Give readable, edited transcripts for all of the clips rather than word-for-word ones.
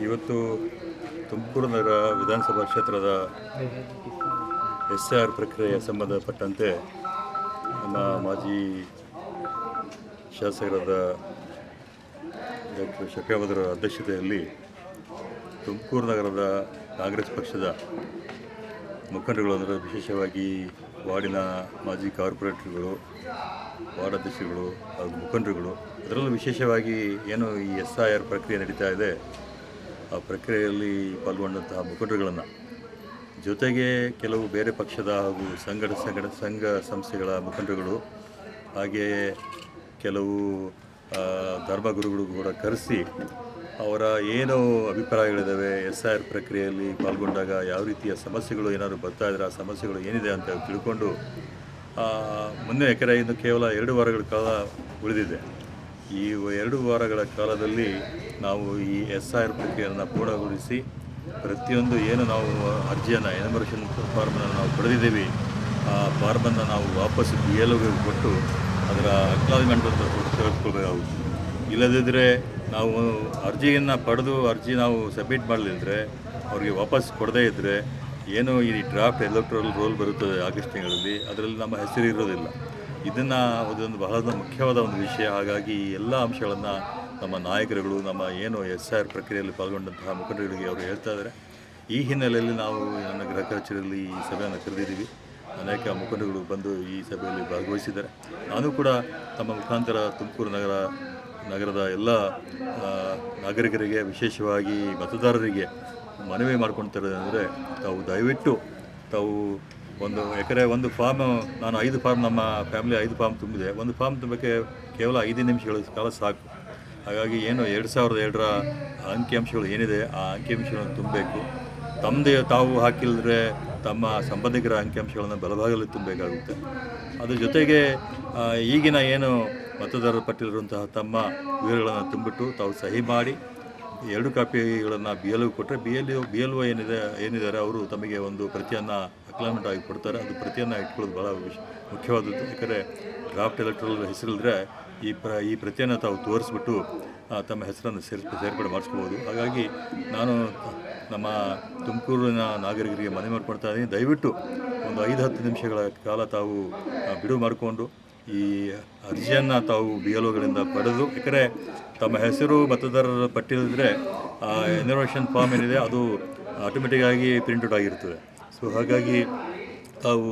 ಇವತ್ತು ತುಮಕೂರು ನಗರ ವಿಧಾನಸಭಾ ಕ್ಷೇತ್ರದ SIR ಪ್ರಕ್ರಿಯೆ ಸಂಬಂಧಪಟ್ಟಂತೆ ನಮ್ಮ ಮಾಜಿ ಶಾಸಕರಾದ ಡಾಕ್ಟರ್ ಶಫಿ ಅಹಮದರ ಅಧ್ಯಕ್ಷತೆಯಲ್ಲಿ ತುಮಕೂರು ನಗರದ ಕಾಂಗ್ರೆಸ್ ಪಕ್ಷದ ಮುಖಂಡರು, ಅಂದರೆ ವಿಶೇಷವಾಗಿ ವಾರ್ಡಿನ ಮಾಜಿ ಕಾರ್ಪೊರೇಟರ್ಗಳು, ವಾರ್ಡ್ ಅಧ್ಯಕ್ಷರುಗಳು ಹಾಗೂ ಮುಖಂಡರುಗಳು, ಅದರಲ್ಲೂ ವಿಶೇಷವಾಗಿ ಏನು ಈ SIR ಪ್ರಕ್ರಿಯೆ ನಡೀತಾ ಇದೆ ಆ ಪ್ರಕ್ರಿಯೆಯಲ್ಲಿ ಪಾಲ್ಗೊಂಡಂತಹ ಮುಖಂಡರುಗಳನ್ನು, ಜೊತೆಗೆ ಕೆಲವು ಬೇರೆ ಪಕ್ಷದ ಹಾಗೂ ಸಂಘ ಸಂಸ್ಥೆಗಳ ಮುಖಂಡರುಗಳು, ಹಾಗೆಯೇ ಕೆಲವು ಧರ್ಮಗುರುಗಳು ಕೂಡ ಕರೆಸಿ ಅವರ ಏನು ಅಭಿಪ್ರಾಯಗಳಿದ್ದಾವೆ, SIR ಪ್ರಕ್ರಿಯೆಯಲ್ಲಿ ಪಾಲ್ಗೊಂಡಾಗ ಯಾವ ರೀತಿಯ ಸಮಸ್ಯೆಗಳು ಏನಾದರೂ ಬರ್ತಾ ಇದ್ದರೆ ಆ ಸಮಸ್ಯೆಗಳು ಏನಿದೆ ಅಂತ ತಿಳ್ಕೊಂಡು ಮುಂದೆ, ಯಾಕಂದರೆ ಇನ್ನು ಕೇವಲ 2 ವಾರಗಳ ಕಾಲ ಉಳಿದಿದೆ. ಈ 2 ವಾರಗಳ ಕಾಲದಲ್ಲಿ ನಾವು ಈ SIR ಪ್ರಕ್ರಿಯೆಯನ್ನು ಪೂರ್ಣಗೊಳಿಸಿ ಪ್ರತಿಯೊಂದು ಏನು ನಾವು ಅರ್ಜಿಯನ್ನು ಎನ್ಯುಮರೇಷನ್ ಫಾರ್ಮನ್ನು ನಾವು ಪಡೆದಿದ್ದೀವಿ, ಆ ಫಾರ್ಮನ್ನು ನಾವು ವಾಪಸ್ BLOಗೆ ಕೊಟ್ಟು ಅದರ ಅಕ್ನಾಲಜ್ಮೆಂಟ್ ಅಂತ ತೆಗೆದುಕೊಳ್ಬೇಕಾಗುತ್ತೆ. ಇಲ್ಲದಿದ್ದರೆ ನಾವು ಅರ್ಜಿಯನ್ನು ಪಡೆದು ಅರ್ಜಿ ನಾವು ಸಬ್ಮಿಟ್ ಮಾಡಲಿದ್ರೆ ಅವ್ರಿಗೆ ವಾಪಸ್ ಕೊಡದೇ ಇದ್ದರೆ ಏನು ಈ ಡ್ರಾಫ್ಟ್ ಎಲೆಕ್ಟ್ರಲ್ ರೋಲ್ ಬರುತ್ತದೆ ಆಗಸ್ಟ್ ತಿಂಗಳಲ್ಲಿ, ಅದರಲ್ಲಿ ನಮ್ಮ ಹೆಸರು ಇರೋದಿಲ್ಲ. ಇದನ್ನು ಅದೊಂದು ಬಹಳ ಮುಖ್ಯವಾದ ಒಂದು ವಿಷಯ. ಹಾಗಾಗಿ ಎಲ್ಲ ಅಂಶಗಳನ್ನು ನಮ್ಮ ನಾಯಕರುಗಳು, ನಮ್ಮ ಏನು SIR ಪ್ರಕ್ರಿಯೆಯಲ್ಲಿ ಪಾಲ್ಗೊಂಡಂತಹ ಮುಖಂಡರುಗಳಿಗೆ ಅವರು ಹೇಳ್ತಾ ಇದ್ದಾರೆ. ಈ ಹಿನ್ನೆಲೆಯಲ್ಲಿ ನಾವು ನನ್ನ ಗೃಹ ಕಚೇರಿಯಲ್ಲಿ ಈ ಸಭೆಯನ್ನು ಕರೆದಿದ್ದೀವಿ. ಅನೇಕ ಮುಖಂಡರುಗಳು ಬಂದು ಈ ಸಭೆಯಲ್ಲಿ ಭಾಗವಹಿಸಿದ್ದಾರೆ. ನಾನು ಕೂಡ ತಮ್ಮ ಮುಖಾಂತರ ತುಮಕೂರು ನಗರದ ಎಲ್ಲ ನಾಗರಿಕರಿಗೆ, ವಿಶೇಷವಾಗಿ ಮತದಾರರಿಗೆ ಮನವಿ ಮಾಡ್ಕೊಳ್ತಾರೆ ಅಂದರೆ, ತಾವು ದಯವಿಟ್ಟು ತಾವು ಒಂದು ಫಾರ್ಮ್, ನಾನು 5 ಫಾರ್ಮ್, ನಮ್ಮ ಫ್ಯಾಮಿಲಿ 5 ಫಾರ್ಮ್ ತುಂಬಿದೆ. ಒಂದು ಫಾರ್ಮ್ ತುಂಬಕ್ಕೆ ಕೇವಲ 5 ನಿಮಿಷಗಳ ಕಾಲ ಸಾಕು. ಹಾಗಾಗಿ ಏನು 2002ರ ಅಂಕಿಅಂಶಗಳು ಏನಿದೆ ಆ ಅಂಕಿಅಂಶಗಳನ್ನು ತುಂಬಬೇಕು. ತಾವು ಹಾಕಿಲ್ಲದ್ರೆ ತಮ್ಮ ಸಂಬಂಧಿಕರ ಅಂಕಿಅಂಶಗಳನ್ನು ಬಲಭಾಗದಲ್ಲಿ ತುಂಬಬೇಕಾಗುತ್ತೆ. ಅದ್ರ ಜೊತೆಗೆ ಈಗಿನ ಏನು ಮತದಾರರ ಪಟ್ಟಿಲಿರುವಂತಹ ತಮ್ಮ ವಿವರಗಳನ್ನು ತುಂಬಿಟ್ಟು ತಾವು ಸಹಿ ಮಾಡಿ 2 ಕಾಪಿಗಳನ್ನು BLOಗೆ ಕೊಟ್ಟರೆ BLO ಏನಿದ್ದಾರೆ ಅವರು ತಮಗೆ ಒಂದು ಪ್ರತಿಯನ್ನು ಅಕ್ನಾಲಜ್ಮೆಂಟ್ ಆಗಿ ಕೊಡ್ತಾರೆ. ಅದು ಪ್ರತಿಯನ್ನು ಇಟ್ಕೊಳ್ಳೋದು ಭಾಳ ಮುಖ್ಯವಾದದ್ದು. ಯಾಕಂದರೆ ಡ್ರಾಫ್ಟ್ ಎಲೆಕ್ಟ್ರಲ್ ಹೆಸರಿಲ್ಲದ್ರೆ ಈ ಪ್ರತಿಯನ್ನು ತಾವು ತೋರಿಸ್ಬಿಟ್ಟು ತಮ್ಮ ಹೆಸರನ್ನು ಸೇರ್ಪಡೆ ಮಾಡಿಸ್ಕೋಬೋದು. ಹಾಗಾಗಿ ನಾನು ನಮ್ಮ ತುಮಕೂರಿನ ನಾಗರಿಕರಿಗೆ ಮನವಿ ಮಾಡ್ಕೊಳ್ತಾ ಇದ್ದೀನಿ, ದಯವಿಟ್ಟು ಒಂದು 5-10 ನಿಮಿಷಗಳ ಕಾಲ ತಾವು ಬಿಡುವು ಮಾಡಿಕೊಂಡು ಈ ಅರ್ಜಿಯನ್ನು ತಾವು BLOಗಳಿಂದ ಪಡೆದು, ಯಾಕಂದರೆ ತಮ್ಮ ಹೆಸರು ಮತದಾರರ ಪಟ್ಟಿಯಲ್ಲಿದ್ದರೆ ಎನ್ಯುಮರೇಷನ್ ಫಾರ್ಮ್ ಏನಿದೆ ಅದು ಆಟೋಮೆಟಿಕ್ಕಾಗಿ ಪ್ರಿಂಟೌಟ್ ಆಗಿರ್ತದೆ. ಸೊ ಹಾಗಾಗಿ ತಾವು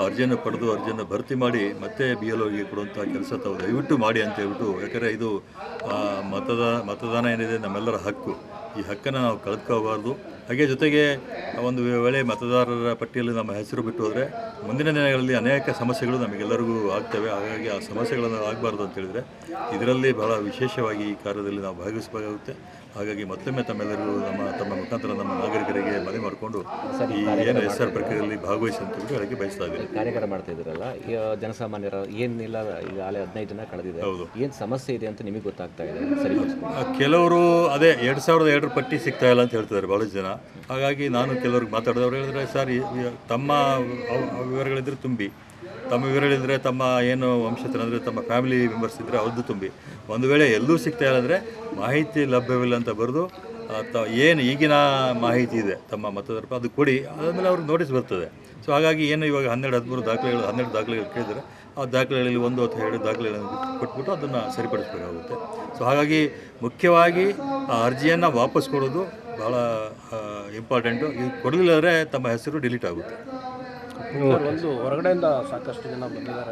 ಅರ್ಜಿಯನ್ನು ಪಡೆದು ಅರ್ಜಿಯನ್ನು ಭರ್ತಿ ಮಾಡಿ ಮತ್ತೆ BLOಗೆ ಕೊಡುವಂಥ ಕೆಲಸ ತಾವು ದಯವಿಟ್ಟು ಮಾಡಿ ಅಂತ ಹೇಳ್ಬಿಟ್ಟು, ಯಾಕಂದರೆ ಇದು ಮತದಾನ ಏನಿದೆ ನಮ್ಮೆಲ್ಲರ ಹಕ್ಕು. ಈ ಹಕ್ಕನ್ನು ನಾವು ಕಳೆದುಕೋಬಾರ್ದು. ಹಾಗೆ ಜೊತೆಗೆ ಒಂದು ವೇಳೆ ಮತದಾರರ ಪಟ್ಟಿಯಲ್ಲಿ ನಮ್ಮ ಹೆಸರು ಬಿಟ್ಟು ಹೋದರೆ ಮುಂದಿನ ದಿನಗಳಲ್ಲಿ ಅನೇಕ ಸಮಸ್ಯೆಗಳು ನಮಗೆಲ್ಲರಿಗೂ ಆಗ್ತವೆ. ಹಾಗಾಗಿ ಆ ಸಮಸ್ಯೆಗಳನ್ನು ಆಗಬಾರ್ದು ಅಂತ ಹೇಳಿದರೆ ಇದರಲ್ಲಿ ಬಹಳ ವಿಶೇಷವಾಗಿ ಈ ಕಾರ್ಯದಲ್ಲಿ ನಾವು ಭಾಗವಹಿಸಬೇಕಾಗುತ್ತೆ. ಹಾಗಾಗಿ ಮತ್ತೊಮ್ಮೆ ತಮ್ಮೆಲ್ಲರಿಗೂ ತಮ್ಮ ಮುಖಾಂತರ ನಮ್ಮ ನಾಗರಿಕರಿಗೆ ಮನವಿ ಮಾಡಿಕೊಂಡು ಈ ಏನು SIR ಪ್ರಕ್ರಿಯೆಯಲ್ಲಿ ಭಾಗವಹಿಸಿ ಅಂತ ಹೇಳಕ್ಕೆ ಬಯಸ್ತಾ ಇದ್ದೀನಿ. ಕಾರ್ಯಕ್ರಮ ಮಾಡ್ತಾ ಇದ್ದೀರಲ್ಲ, ಜನಸಾಮಾನ್ಯರ ಏನಿಲ್ಲ, ಈಗ 15 ದಿನ ಕಳೆದಿದೆ, ಏನು ಸಮಸ್ಯೆ ಇದೆ ಅಂತ ನಿಮಗೆ ಗೊತ್ತಾಗ್ತಾ ಇದೆ? ಕೆಲವರು ಅದೇ 2002ರ ಪಟ್ಟಿ ಸಿಗ್ತಾ ಇಲ್ಲ ಅಂತ ಹೇಳ್ತಿದ್ದಾರೆ ಭಾಳಷ್ಟು ಜನ. ಹಾಗಾಗಿ ನಾನು ಕೆಲವ್ರಿಗೆ ಮಾತಾಡಿದವ್ರು ಹೇಳಿದ್ರೆ, ಸರ್ ತಮ್ಮ ವಿವರಗಳಿದ್ರೆ ತುಂಬಿ, ತಮ್ಮ ವಿವರಗಳಿದ್ರೆ ತಮ್ಮ ಏನು ವಂಶಸ್ಥರು ಅಂದರೆ ತಮ್ಮ ಫ್ಯಾಮಿಲಿ ಮೆಂಬರ್ಸ್ ಇದ್ದರೆ ಅವ್ರದ್ದು ತುಂಬಿ. ಒಂದು ವೇಳೆ ಎಲ್ಲೂ ಸಿಗ್ತಾ ಇಲ್ಲ ಅಂದರೆ ಮಾಹಿತಿ ಲಭ್ಯವಿಲ್ಲ ಅಂತ ಬರೆದು ಏನು ಈಗಿನ ಮಾಹಿತಿ ಇದೆ ತಮ್ಮ ಮತದಾರ ಅದು ಕೊಡಿ, ಅದಾದಮೇಲೆ ಅವ್ರಿಗೆ ನೋಟಿಸ್ ಬರ್ತದೆ. ಸೊ ಹಾಗಾಗಿ ಏನು ಇವಾಗ 12 ದಾಖಲೆಗಳು ಕೇಳಿದರೆ ಆ ದಾಖಲೆಗಳಲ್ಲಿ 1 ಅಥವಾ 2 ದಾಖಲೆಗಳನ್ನು ಕೊಟ್ಬಿಟ್ಟು ಅದನ್ನು ಸರಿಪಡಿಸಬೇಕಾಗುತ್ತೆ. ಸೊ ಹಾಗಾಗಿ ಮುಖ್ಯವಾಗಿ ಆ ಅರ್ಜಿಯನ್ನು ವಾಪಸ್ ಕೊಡೋದು ಭಾಳ ಇಂಪಾರ್ಟೆಂಟು. ಈಗ ಕೊಡಲಿಲ್ಲ ಅಂದರೆ ತಮ್ಮ ಹೆಸರು ಡಿಲೀಟ್ ಆಗುತ್ತೆ. ಹೊರಗಡೆಯಿಂದ ಸಾಕಷ್ಟು ಜನ ಬಂದಿದ್ದಾರೆ.